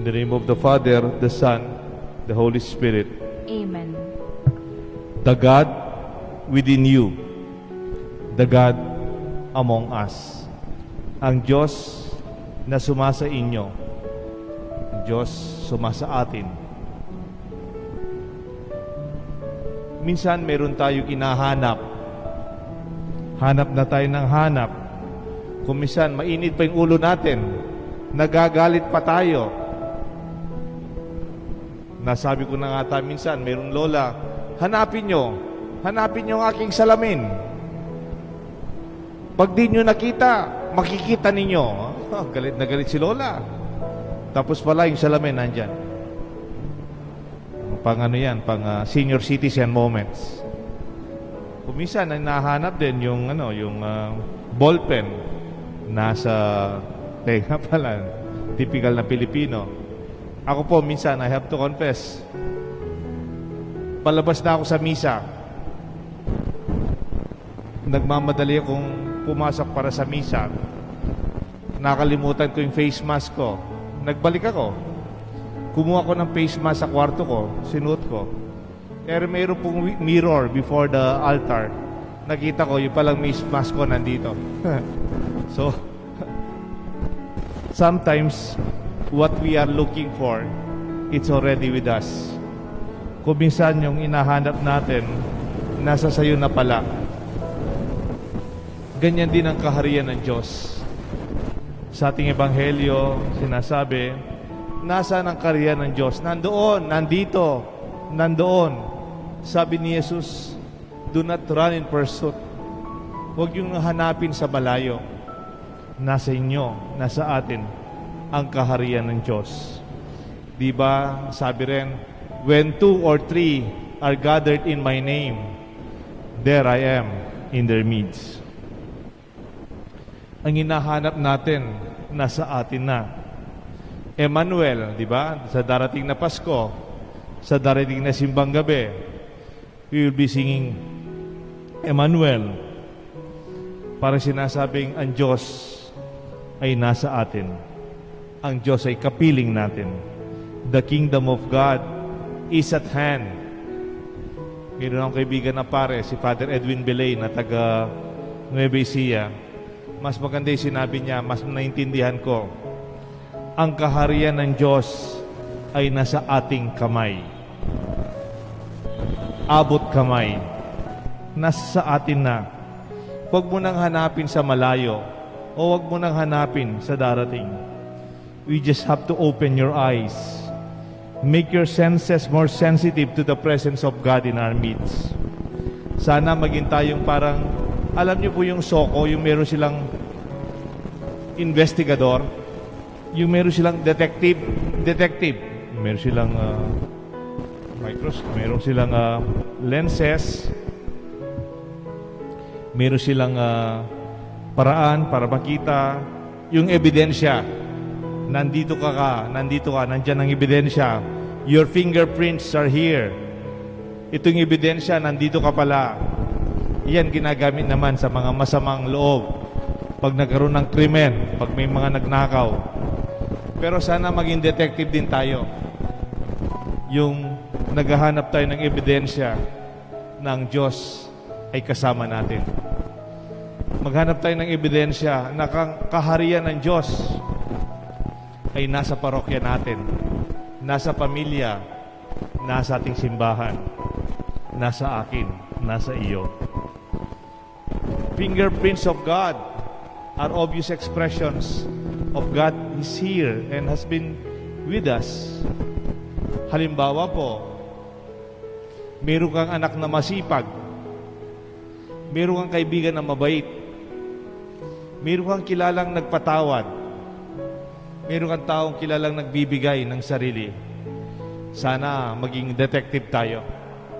the name of the Father, the Son, the Holy Spirit. Amen. The God within you, the God among us. Ang Diyos na sumasa inyo, ang Diyos sumasa atin. Minsan meron tayong inahanap. Hanap na tayo ng hanap. Kung minsan mainit pa yung ulo natin, nagagalit pa tayo. Nasabi ko na nga tayo minsan, merong lola, hanapin nyo ang aking salamin. Pag di nyo nakita, makikita ninyo. Galit na galit si lola. Tapos pala yung salamin nandyan. Pang senior citizen moments. Kung minsan ay nahanap din yung ballpen nasa tenga pala, typical na Pilipino. Ako po minsan, I have to confess, palabas na ako sa misa, nagmamadali akong pumasok para sa misa, nakalimutan ko yung face mask ko, nagbalik ako, kumuha ko ng face mask sa kwarto ko, sinuot ko, pero mayroon pong mirror before the altar, nakita ko yung palang face mask ko nandito. So sometimes what we are looking for, it's already with us. Kung minsan yung inahanap natin, nasa sayo na pala. Ganyan din ang kaharian ng Diyos. Sa ating ebanghelyo, sinasabi, nasaan ang kaharian ng Diyos? Nandoon, nandito, nandoon. Sabi ni Jesus, do not run in pursuit. Huwag yung hanapin sa malayo. Nasa inyo, nasa atin, ang kaharian ng Diyos. Diba, sabi rin, when 2 or 3 are gathered in my name, there I am in their midst. Ang hinahanap natin, nasa atin na. Emmanuel, diba, sa darating na Pasko, sa darating na simbang gabi, we will be singing Emmanuel, para sinasabing ang Diyos ay nasa atin. Ang Diyos ay kapiling natin. The kingdom of God is at hand. Meron akong kaibigan na pare, si Father Edwin Belay na taga Nueva Ecija. Mas maganda yung sinabi niya, mas naintindihan ko. Ang kaharian ng Diyos ay nasa ating kamay. Abot kamay. Nasa atin na. Huwag mo nang hanapin sa malayo o huwag mo nang hanapin sa darating. We just have to open your eyes. Make your senses more sensitive to the presence of God in our midst. Sana maging tayong parang, alam niyo po yung Soko, yung meron silang investigador, yung meron silang detective, meron silang microscope, meron silang lenses, meron silang paraan para makita yung ebidensya. Nandito ka, nandyan ang ebidensya. Your fingerprints are here. Itong ebidensya, nandito ka pala. Iyan ginagamit naman sa mga masamang loob. Pag nagkaroon ng krimen, pag may mga nagnakaw. Pero sana maging detective din tayo. Yung naghahanap tayo ng ebidensya na ang Diyos ay kasama natin. Maghanap tayo ng ebidensya na kaharian ng Diyos ay nasa parokya natin, nasa pamilya, nasa ating simbahan, nasa akin, nasa iyo. Fingerprints of God are obvious expressions of God is here and has been with us. Halimbawa po, meron kang anak na masipag, meron kang kaibigan na mabait, meron kang kilalang nagpatawad, meron kang taong kilalang nagbibigay ng sarili. Sana maging detective tayo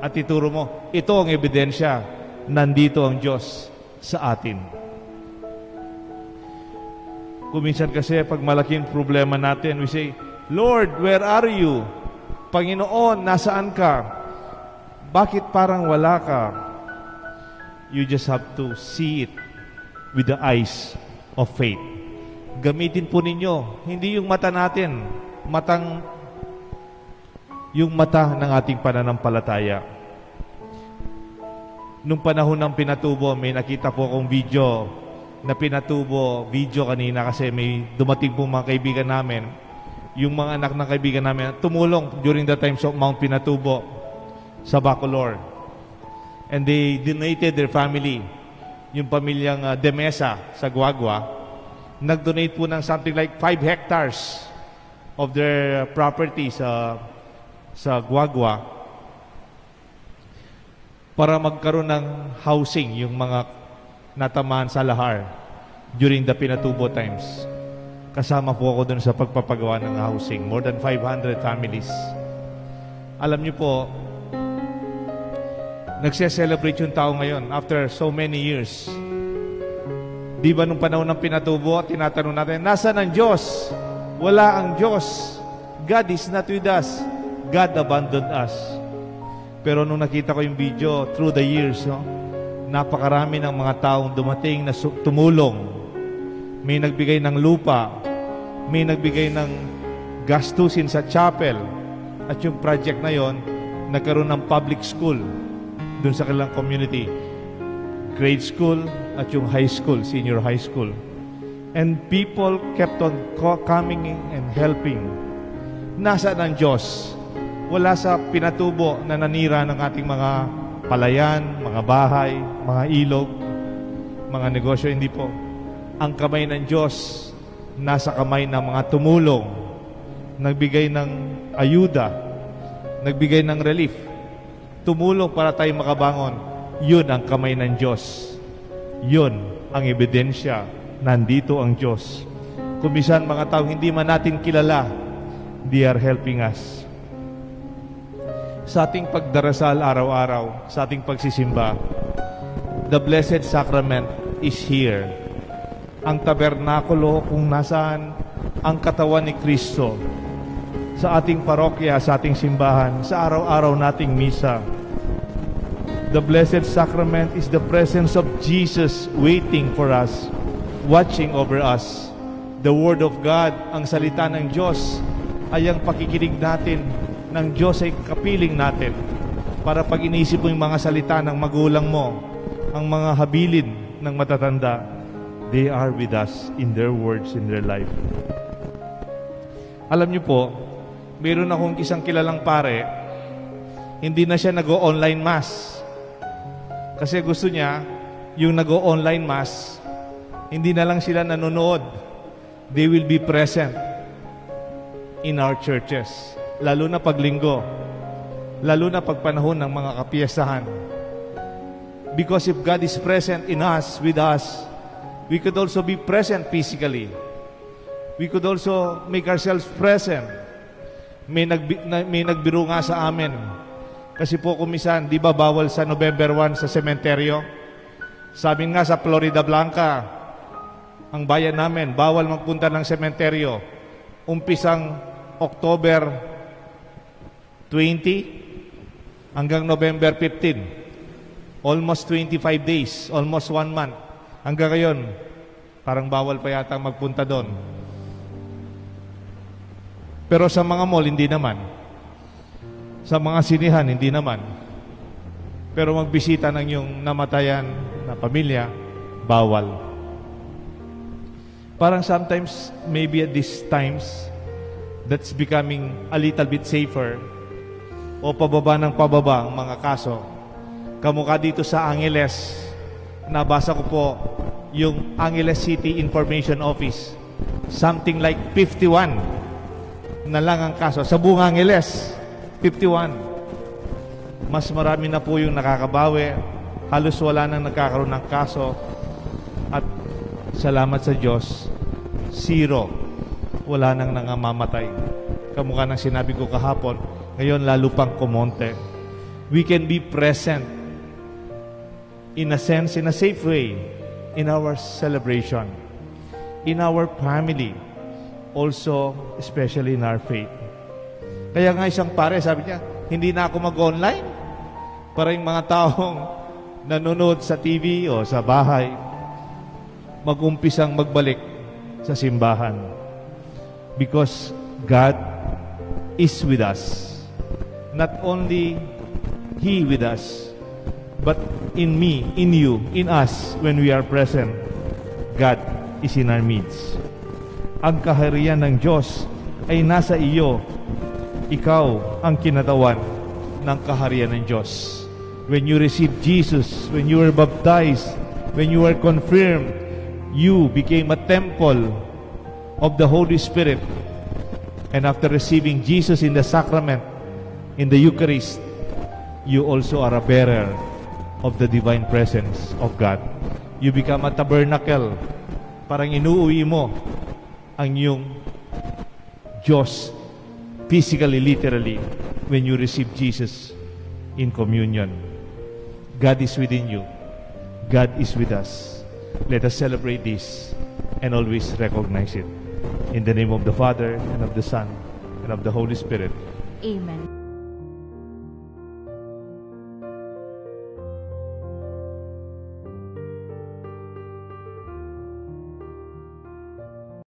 at ituro mo, ito ang ebidensya, nandito ang Diyos sa atin. Kuminsan kasi pag malaking problema natin, we say, Lord, where are you? Panginoon, nasaan ka? Bakit parang wala ka? You just have to see it with the eyes of faith. Gamitin po ninyo, hindi yung mata natin. yung mata ng ating pananampalataya. Nung panahon ng pinatubo, may nakita po akong video na video kanina kasi may dumating po mga kaibigan namin. Yung mga anak ng kaibigan namin tumulong during the times of Mount Pinatubo sa Bacolor. And they donated their family. Yung pamilyang De Mesa sa Guagua, nag-donate po ng something like 5 hectares of their property sa Guagua para magkaroon ng housing yung mga natamaan sa lahar during the Pinatubo times. Kasama po ako dun sa pagpapagawa ng housing. More than 500 families. Alam niyo po, nagse-celebrate yung tao ngayon after so many years. Di ba nung panahon ng Pinatubo, tinatanong natin, nasaan ang Diyos? Wala ang Diyos. God is not with us. God abandoned us. Pero nung nakita ko yung video, through the years, napakarami ng mga taong dumating na tumulong. May nagbigay ng lupa, may nagbigay ng gastusin sa chapel, at yung project na yon, nagkaroon ng public school dun sa kanilang community. Grade school at yung high school, senior high school. And people kept on coming and helping. Nasaan ang Diyos? Wala sa Pinatubo na nanira ng ating mga palayan, mga bahay, mga ilog, mga negosyo. Hindi po. Ang kamay ng Diyos nasa kamay ng mga tumulong, nagbigay ng ayuda, nagbigay ng relief, tumulong para tayo makabangon. Yun ang kamay ng Diyos. Yun ang ebidensya. Nandito ang Diyos. Kung minsan mga tao hindi man natin kilala, they are helping us. Sa ating pagdarasal araw-araw, sa ating pagsisimba, the Blessed Sacrament is here. Ang tabernakulo kung nasaan ang katawan ni Kristo. Sa ating parokya, sa ating simbahan, sa araw-araw nating misa. The Blessed Sacrament is the presence of Jesus waiting for us, watching over us. The Word of God, ang salita ng Diyos, ay ang pakikinig natin ng Diyos ay kapiling natin para pag inisip mo yung mga salita ng magulang mo, ang mga habilin ng matatanda, they are with us in their words, in their life. Alam niyo po, meron akong isang kilalang pare, hindi na siya nag-o-online mass. Kasi gusto niya, yung nag-o-online mass, hindi na lang sila nanonood. They will be present in our churches. Lalo na pag linggo. Lalo na pag panahon ng mga kapiyasahan. Because if God is present in us, with us, we could also be present physically. We could also make ourselves present. May nagbiro nga sa amin. Kasi po kumisan, di ba bawal sa November 1 sa sementeryo? Sabi nga sa Florida Blanca, ang bayan namin, bawal magpunta ng sementeryo. Umpisang October 20 hanggang November 15. Almost 25 days, almost 1 month. Hanggang ngayon, parang bawal pa yata magpunta doon. Pero sa mga mall, hindi naman. Sa mga sinihan, hindi naman. Pero magbisita ng yung namatayan na pamilya, bawal. Parang sometimes, maybe at these times, that's becoming a little bit safer o pababa ng pababa ang mga kaso. Kamukha dito sa Angeles, nabasa ko po yung Angeles City Information Office. Something like 51 na lang ang kaso. Sa buong Angeles, 51. Mas marami na po yung nakakabawi. Halos wala nang nagkakaroon ng kaso. At salamat sa Diyos, 0. Wala nang nangangamatay. Kamukha ng sinabi ko kahapon, ngayon lalo pang kumonte. We can be present in a sense, in a safe way, in our celebration, in our family, also, especially in our faith. Kaya nga isang pare, sabi niya, hindi na ako mag-online para yung mga taong nanonood sa TV o sa bahay, mag-umpisang magbalik sa simbahan. Because God is with us. Not only He with us, but in me, in you, in us, when we are present, God is in our midst. Ang kaharian ng Diyos ay nasa iyo. Ikaw ang kinatawan ng kaharian ng Diyos. When you receive Jesus, when you were baptized, when you were confirmed, you became a temple of the Holy Spirit. And after receiving Jesus in the sacrament, in the Eucharist, you also are a bearer of the divine presence of God. You become a tabernacle. Parang inuuwi mo ang iyong Diyos physically, literally, when you receive Jesus in communion. God is within you. God is with us. Let us celebrate this and always recognize it. In the name of the Father, and of the Son, and of the Holy Spirit. Amen.